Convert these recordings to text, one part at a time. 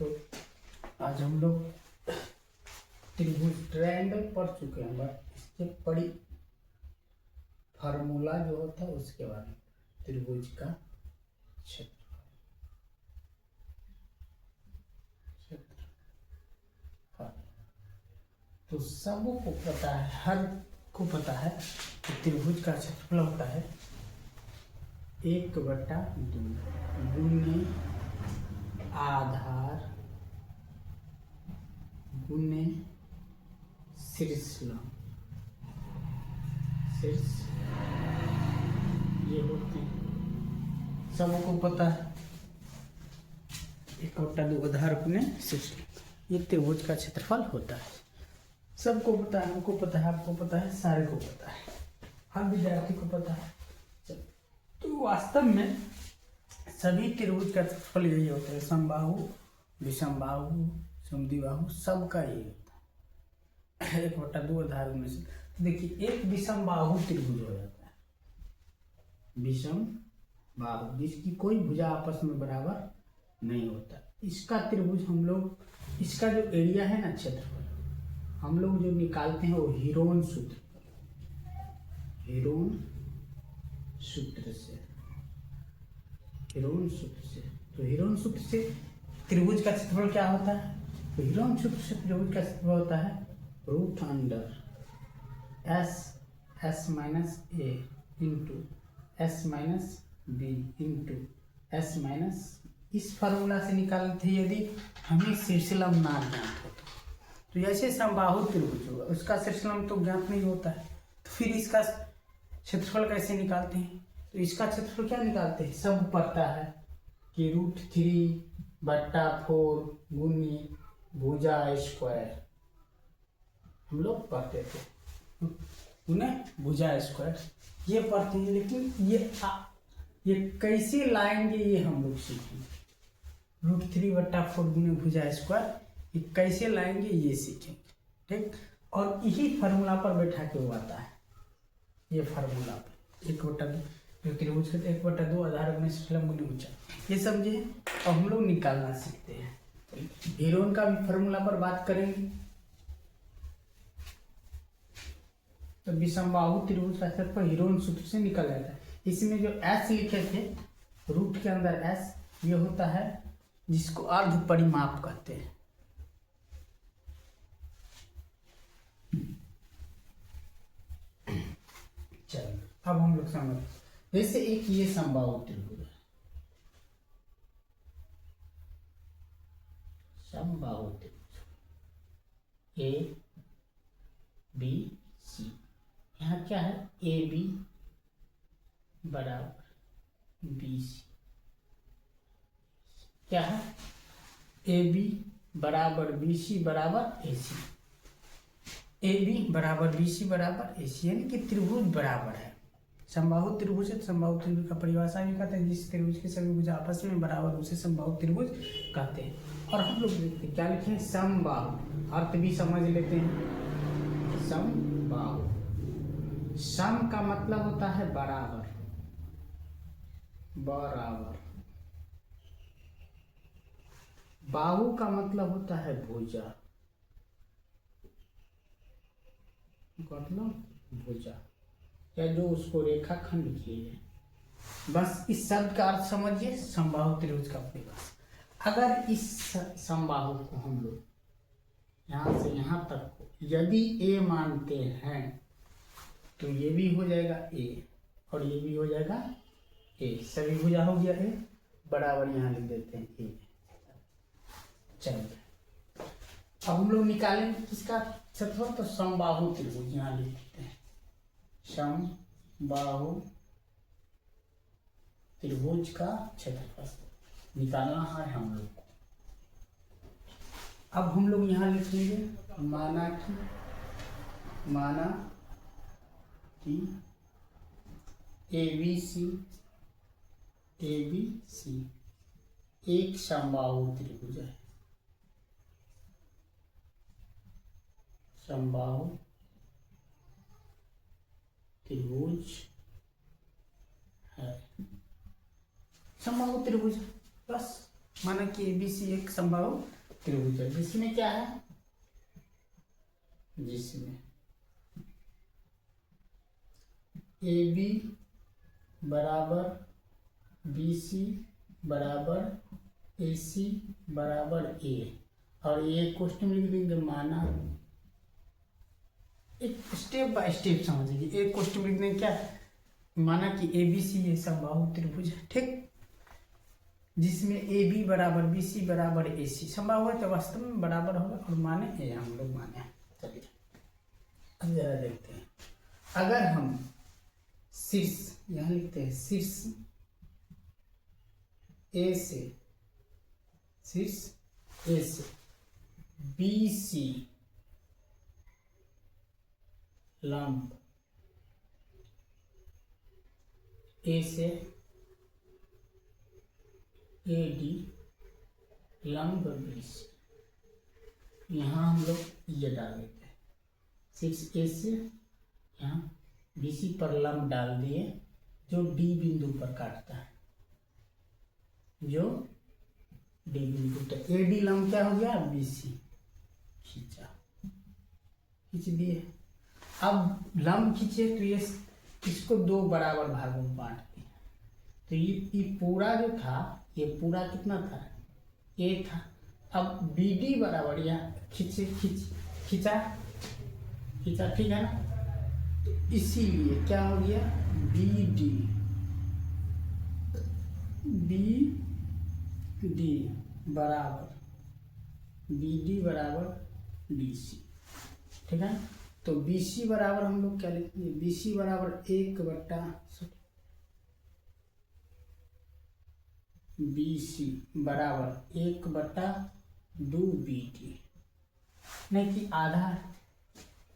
तो आज हम लोग त्रिभुज ट्रायंगल पढ़ चुके हैं, बट इससे बड़ी फार्मूला जो होता है उसके बारे में, त्रिभुज का क्षेत्रफल। तो सबको पता है, हर को पता है कि त्रिभुज का क्षेत्रफल होता है 1/2 गुने आधार गुने शीर्षलंब। शीर्ष ये होते हैं, सबको पता है 1/2 आधार गुने शीर्षलंब, ये त्रिभुज का क्षेत्रफल होता है। सबको पता है, हमको पता है, आपको पता है, सारे को पता है, हर विद्यार्थी को पता है। तो वास्तव में सभी त्रिभुज का क्षेत्रफल यही होता है, समबाहु विषमबाहु समद्विबाहु सबका यही होता है 1/2 आधार गुने से। तो देखिए एक विषमबाहु त्रिभुज हो जाता है, विषम बाहु जिसकी कोई भुजा आपस में बराबर नहीं होता, इसका त्रिभुज हम लोग, इसका जो एरिया है ना, क्षेत्रफल हम लोग जो निकालते हैं वो हीरोन सूत्र से, हीरोन सूत्र से। तो हीरोन सूत्र से त्रिभुज का क्षेत्रफल क्या होता है? तो हीरोन सूत्र से त्रिभुज का क्षेत्रफल होता है √under s minus a into s minus b into s minus. इस फार्मूला से निकालते हैं यदि हमें शीर्षलंब ना ज्ञात हो तो जैसे समबाहु त्रिभुज होगा उसका शीर्षलंब तो ज्ञात नहीं होता है, तो फिर इसका क्षेत्रफल कैसे निकालते हैं? तो इसका क्षेत्रफल क्या निकालते हैं, सब पड़ता है कि √3/4 गुनी भुजा स्क्वायर, हम लोग पढ़ते थे उन्हें भुजा स्क्वायर ये पढ़ते हैं। लेकिन ये कैसे लाएंगे ये हम लोग सीखेंगे, √3/4 गुनी भुजा स्क्वायर ये कैसे लाएंगे ये सीखेंगे, ठीक। और यही फार्मूला पर बैठा के वो आता है, ये फार्मूला पर 1/2 जो त्रिभुज के 1/2 आधार गुने शीर्षलंब गुने भुजा, ये समझे। और हम लोग निकालना सीखते हैं, हीरोन का भी फार्मूला पर बात करेंगे। तो विषमबाहु त्रिभुज का क्षेत्रफल हीरोन सूत्र से निकल जाता है। इसमें जो s लिखे थे रूट के अंदर s, ये होता है जिसको अर्ध परिमाप कहते हैं। चलो अब हम लोग समझ, जैसे एक ये समबाहु त्रिभुज है, समबाहु त्रिभुज A B C, यहाँ क्या है AB बराबर BC, क्या है AB बराबर BC बराबर AC, AB बराबर BC बराबर AC, यानी कि त्रिभुज बराबर है। समबाहु त्रिभुज है, समबाहु त्रिभुज का परिभाषा भी कहते हैं जिस त्रिभुज के सभी भुजा आपस में बराबर उसे समबाहु त्रिभुज कहते हैं। और हम लोग देखते हैं क्या लिखे हैं, समबाहु, अर्थ भी समझ लेते हैं। समबाहु, सम का मतलब होता है बराबर, बराबर। बाहु का मतलब होता है भुजा, मतलब भुजा, या जो उसको रेखाखंड किए। बस इस शब्द का अर्थ समझिए, समबाहु त्रिभुज का परिभाषा। अगर इस समबाहु को हम लोग यहाँ से यहाँ तक को यदि a मानते हैं तो ये भी हो जाएगा a और ये भी हो जाएगा a, सभी भुजा हो गया a बराबर, यहाँ लिख देते हैं a। चलिए अब हम लोग निकालेंगे किसका क्षेत्रफल, तो समबाहु त्रिभुज, यहाँ लिख देते हैं समबाहु त्रिभुज का क्षेत्रफल निकालना है हम लोग को। अब हम लोग यहाँ लिखेंगे माना कि ABC एक समबाहु त्रिभुज है, समबाहु त्रिभुज है, समबाहु त्रिभुज, बस माना कि ABC एक समबाहु त्रिभुज है जिसमें क्या है, जिसमें AB बराबर BC बराबर AC बराबर A, और ये क्वेश्चन लिख देंगे। माना एक स्टेप बाय स्टेप समझिए। एक क्वेश्चन लिख देंगे क्या, माना कि ABC ये समबाहु त्रिभुज है, ठीक, जिसमें AB बराबर BC बराबर AC समबाहु है तो वास्तव में बराबर होगा, और माने ये हम लोग माने। चलिए अब जरा देखते हैं। अगर हम शीर्ष यहाँ लिखते हैं, शीर्ष A से, शीर्ष A से BC लंब A से AD लंब BC, यहाँ हम लोग ये डाल देते हैं। 6A से यहाँ BC पर लंब डाल दिए जो D बिंदु पर काटता है, जो D बिंदु पर। AD लंब क्या हो गया, BC खींचा, खींच दिए। अब लंब खींचे तो ये इसको दो बराबर भागों में बांट दिए, तो ये पूरा जो था, ये पूरा कितना था, A था। अब BD बराबर यहाँ खींचा, ठीक है ना, तो इसीलिए क्या हो गया, BD बराबर BC, ठीक है। तो BC बराबर हम लोग क्या लिखेंगे, BC बराबर 1/2 BD, नहीं कि आधा।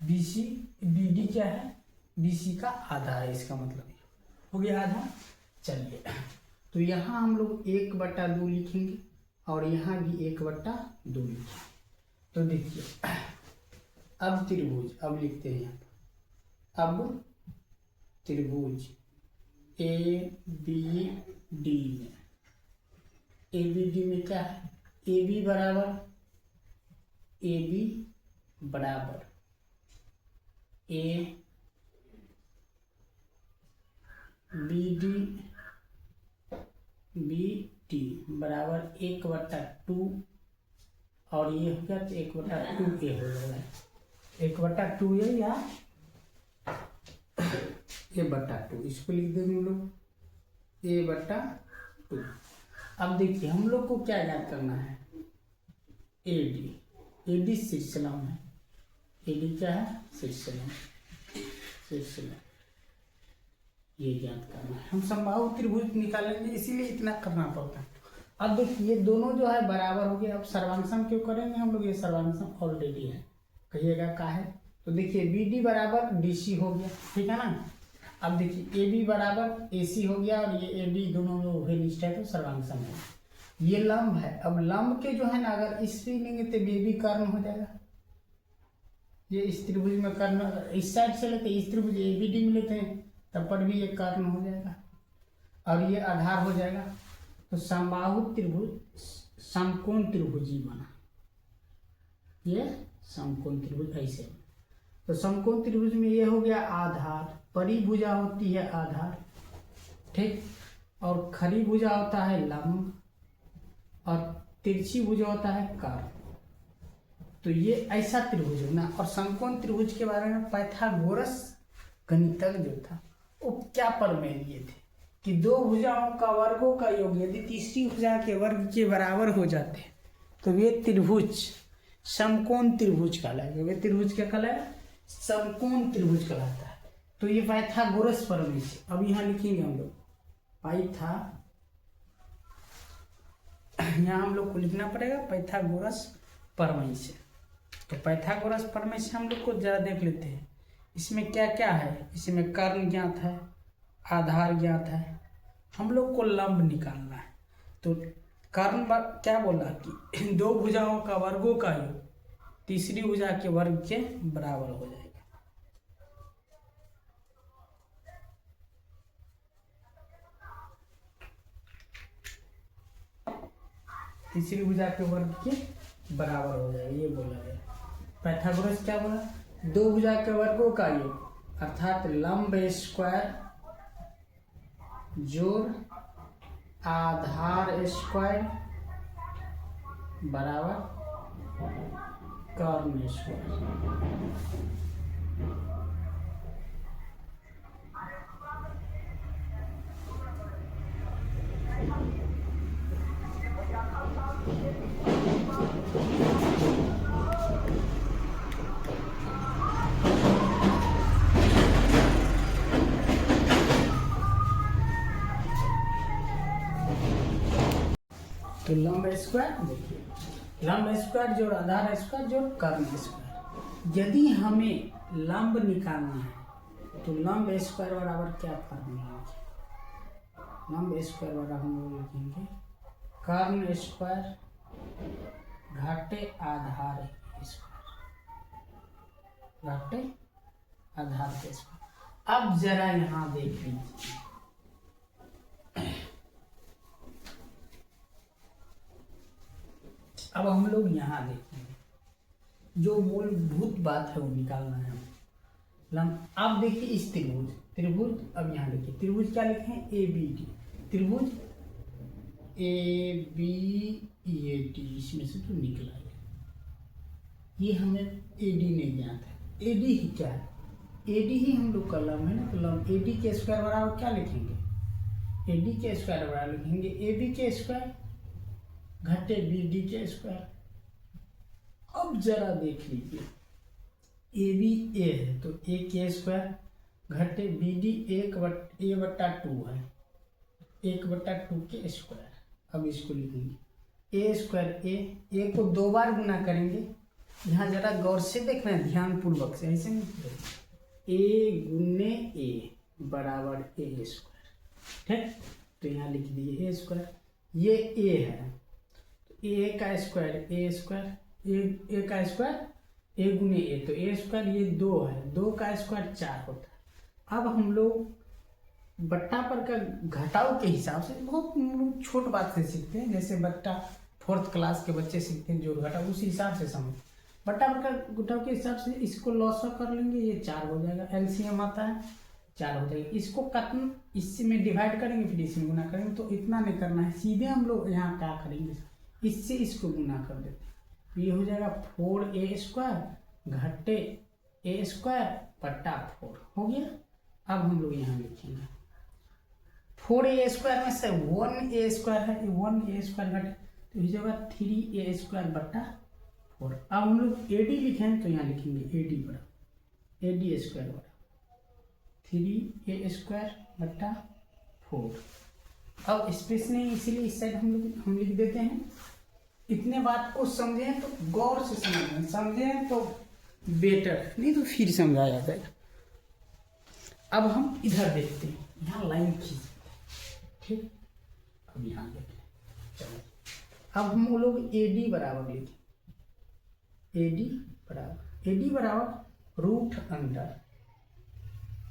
BD क्या है, BC का आधा है, इसका मतलब हो गया आधा। चलिए तो यहाँ हम लोग 1/2 लिखेंगे और यहाँ भी 1/2 लिखेंगे। तो देखिए अब त्रिभुज, अब लिखते हैं यहाँ, अब त्रिभुज ABD में क्या है, AB बराबर BD बराबर 1/2, और ये हो गया तो 1/2A हो जाएगा, 1/2A या A/2, इसको लिख देंगे हम लोग A/2। अब देखिए हम लोग को क्या याद करना है, AD शीर्ष लंब है, AD क्या है, शीर्ष लंब, ये ज्ञात करना है। हम समबाहु त्रिभुज निकालेंगे इसीलिए इतना करना पड़ता है। अब देखिए दोनों जो है बराबर हो गया। अब सर्वांशम क्यों करेंगे हम लोग, ये सर्वांशम ऑलरेडी है, कहिएगा का है। तो देखिए BD बराबर DC हो गया, ठीक है ना। अब देखिए AB बराबर AC हो गया, और ये AD दोनों निष्ठा है तो सर्वांशम है। ये लंब है। अब लंब के जो है ना, अगर इस पे लेंगे तो ये भी कर्ण हो जाएगा। ये इस त्रिभुज में कर्ण, इस साइड से लेते इस त्रिभुज ABD में लेते हैं तब पर भी ये कर्ण हो जाएगा, और ये आधार हो जाएगा। तो समबाहु त्रिभुज समकोण त्रिभुजी बना, ये समकोण त्रिभुज ऐसे बना। तो समकोण त्रिभुज में ये हो गया आधार, परिभुजा होती है आधार, ठीक, और खरी भुजा होता है लंब, और तिरछी भुजा होता है कर्ण। तो ये ऐसा त्रिभुज है ना। और समकोण त्रिभुज के बारे में पाइथागोरस गणितज्ञ जो था वो क्या प्रमेय दिए थे कि दो भुजाओं का वर्गों का योग यदि तीसरी भुजा के वर्ग के बराबर हो जाते तो वे त्रिभुज समकोण त्रिभुज कहलाएगा। वे त्रिभुज क्या कहलाएगा, समकोण त्रिभुज कहलाता है। तो ये पाइथागोरस प्रमेय से, अब यहाँ लिखेंगे हम लोग यहाँ हम लोग को लिखना पड़ेगा पाइथागोरस प्रमेय से। तो पाइथागोरस प्रमेय से हम लोग को जरा देख लेते हैं इसमें क्या क्या है। इसमें कर्ण ज्ञात है, आधार ज्ञात है, हम लोग को लंब निकालना है। तो कर्ण क्या बोला कि दो भुजाओं का वर्गों का योग तीसरी भुजा के वर्ग के बराबर हो जाएगा। तीसरी भुजा के वर्ग के बराबर हो जाएगा, ये बोला गया। पाइथागोरस क्या बोला, दो भुजा के वर्गों का योग अर्थात लंब स्क्वायर जोड़ आधार स्क्वायर बराबर कर्ण स्क्वायर। तो लंब स्क्वायर देखिए, लंब स्क्वायर जोड़ आधार स्क्वायर जोड़ कर्ण स्क्वायर। यदि हमें लंब निकालना है तो लंब स्क्वायर बराबर क्या फॉर्मूला है, लंब स्क्वायर बराबर हम लोग लिखेंगे कर्ण स्क्वायर घाटे आधार स्क्वायर, घाटे आधार के स्क्वायर। अब जरा यहाँ देख लीजिए, अब हम लोग यहाँ देखेंगे जो मूलभूत बात है वो निकालना है लंब। अब देखिए इस त्रिभुज, अब यहाँ देखिए त्रिभुज क्या लिखे हैं, ए बी डी, त्रिभुज ए बी ए डी, इसमें से तो निकला है, ये हमें ए डी नहीं ज्ञात है। ए डी ही क्या है, ए डी ही हम लोग का लंब है ना, तो लंब ए डी के स्क्वायर बराबर क्या लिखेंगे, ए डी के स्क्वायर बराबर लिखेंगे ए बी के स्क्वायर घटे बी डी के स्क्वायर। अब जरा देख लीजिए, ए बी ए है तो ए के स्क्वायर घटे बी डी ए बट्टा टू है, 1/2 के स्क्वायर। अब इसको लिखेंगे ए स्क्वायर, ए को दो बार गुना करेंगे, यहाँ जरा गौर से देखना है, ध्यान पूर्वक से, ऐसे नहीं, ए गुने ए बराबर ए स्क्वायर, ठीक। तो यहाँ लिख दिए ए स्क्वायर, ये ए है तो ए का स्क्वायर ए स्क्वायर, ए का स्क्वायर ए गुने ए, तो ए स्क्वायर ये 2 है, 2 का स्क्वायर 4 होता है। अब हम लोग बट्टा पर का घटाव के हिसाब से बहुत छोट बात से सीखते हैं, जैसे बट्टा 4th क्लास के बच्चे सीखते हैं जोड़ घटाव, उसी हिसाब से समझ। बट्टा पर का घटाव के हिसाब से इसको लॉस कर लेंगे, ये 4 हो जाएगा, एलसीएम आता है 4 हो जाएगा। इसको कटन इससे में डिवाइड करेंगे फिर इसमें गुना करेंगे, तो इतना नहीं करना है, सीधे हम लोग यहाँ क्या करेंगे, इससे इसको गुना कर देते हैं, ये हो जाएगा 4a स्क्वायर घटे a स्क्वायर बट्टा 4 हो गया। अब हम लोग यहाँ लिखेंगे 4a स्क्वायर में से 1a स्क्वायर है, 1a स्क्वायर घटे तो इस जगह 3a स्क्वायर बट्टा 4। अब हम लोग ad लिखें तो यहाँ लिखेंगे ad बराबर ad स्क्वायर बराबर 3a स्क्वायर बट्टा 4। अब स्पेस नहीं इसीलिए इस साइड हम लिख देते हैं। इतने बात को समझें तो गौर से समझें, समझें तो बेटर, नहीं तो फिर समझाया जाएगा। अब हम इधर देखते हैं, यहाँ लाइन खींचते हैं, ठीक। अब यहाँ देखते हैं, चलो अब हम लोग AD बराबर लिखें, AD बराबर रूट अंडर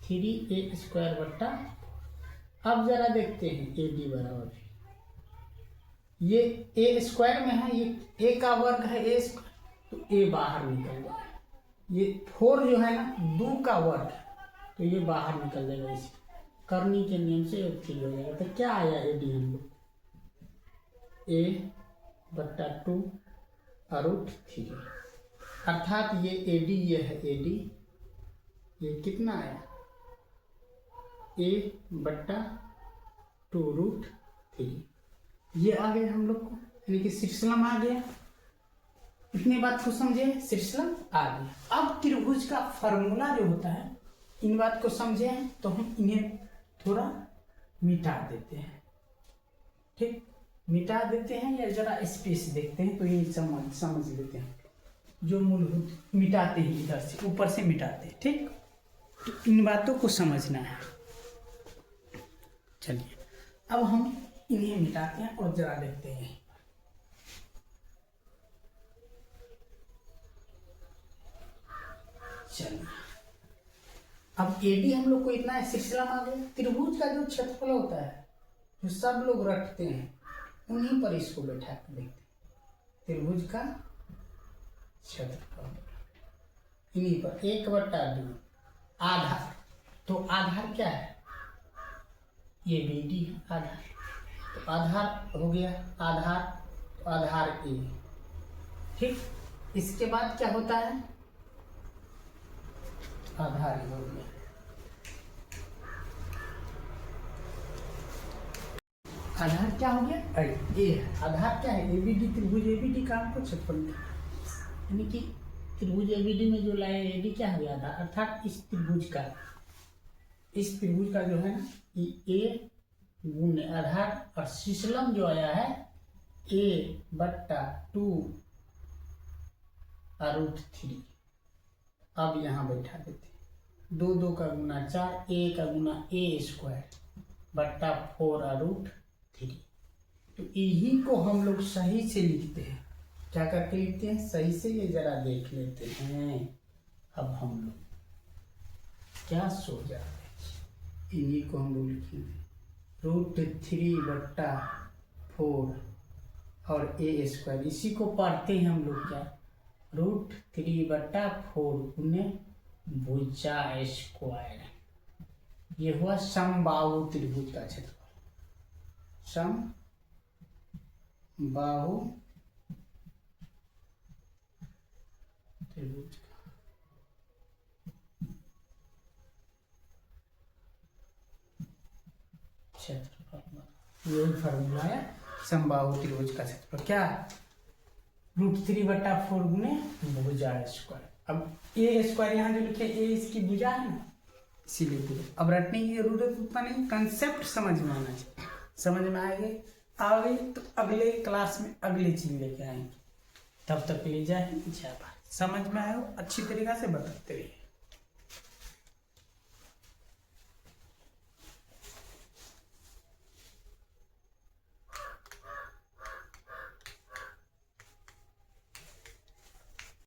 3a स्क्वायर बट्टा। अब जरा देखते हैं AD बराबर, ये ए स्क्वायर में है, ये ए का वर्ग है ए स्क्वायर, तो ए बाहर निकल जाएगा, ये 4 जो है ना 2 का वर्ग है तो ये बाहर निकल जाएगा, इसी करनी के नियम से फिल हो जाएगा। तो क्या आया AD हम लोग a/2 रूट 3, अर्थात ये AD, ये है AD, ये कितना आया a/2 रूट 3, ये आ गया हम लोग को, यानी कि सिरसलम आ गया। इतनी बात को समझे, सिरसलम आ गया। अब त्रिभुज का फॉर्मूला जो होता है, इन बात को समझे तो हम इन्हें थोड़ा मिटा देते हैं, ठीक, मिटा देते हैं या जरा स्पेस देखते हैं तो ये समझ लेते हैं। जो मूलभूत मिटाते हैं, इधर से ऊपर से मिटाते हैं, ठीक। तो इन बातों को समझना है। चलिए अब हम इन्हें मिटाते हैं और जरा देखते हैं। चलिए अब AD हम लोग को इतना है, सिलसिला आ गया। त्रिभुज का जो क्षेत्रफल होता है, जो सब लोग रखते हैं, उन्हीं पर इसको बैठा कर देखते हैं। त्रिभुज का क्षेत्रफल। इन्हीं पर 1/2 आधार। तो आधार क्या है? ये BD है आधार। तो आधार हो गया आधार, तो आधार A। ठीक, इसके बाद क्या होता है? आधार हो गया। आधार क्या हो गया? A है। आधार क्या है? ABD त्रिभुज ABD का हमको क्षेत्रफल, यानी कि त्रिभुज ABD में जो लाए AD क्या हो गया? आधार, अर्थात इस त्रिभुज का जो है ना, ये A गुने आधार, और शीशलम जो आया है A/2√3। अब यहाँ बैठा देते, 2 का गुना 4, A का गुना A²/4√3। तो यही को हम लोग सही से लिखते हैं। क्या करके लिखते हैं? सही से, ये जरा देख लेते हैं। अब हम लोग क्या सो जाते हैं, इन्हीं को हम लोग लिखेंगे √3/4 और A²। इसी को पढ़ते हैं हम लोग क्या? √3/4 गुने भुजा²। ये हुआ समबाहु त्रिभुज का क्षेत्रफल। समबाहु त्रिभुज का क्षेत्रफल। यही फॉर्मूला है समबाहु त्रिभुज का क्षेत्रफल। क्या? √3/4 गुने भुजा²। अब A² यहाँ जो लिखे, A इसकी भुजा है ना, इसीलिए पूरा। अब रटने की जरूरत उतना नहीं, कंसेप्ट समझ में आना चाहिए। समझ में आ गई तो अगले क्लास में अगली चीज लेके आएंगे। तब तक ले जाए, समझ में आए अच्छी तरीका से बताते रहिए।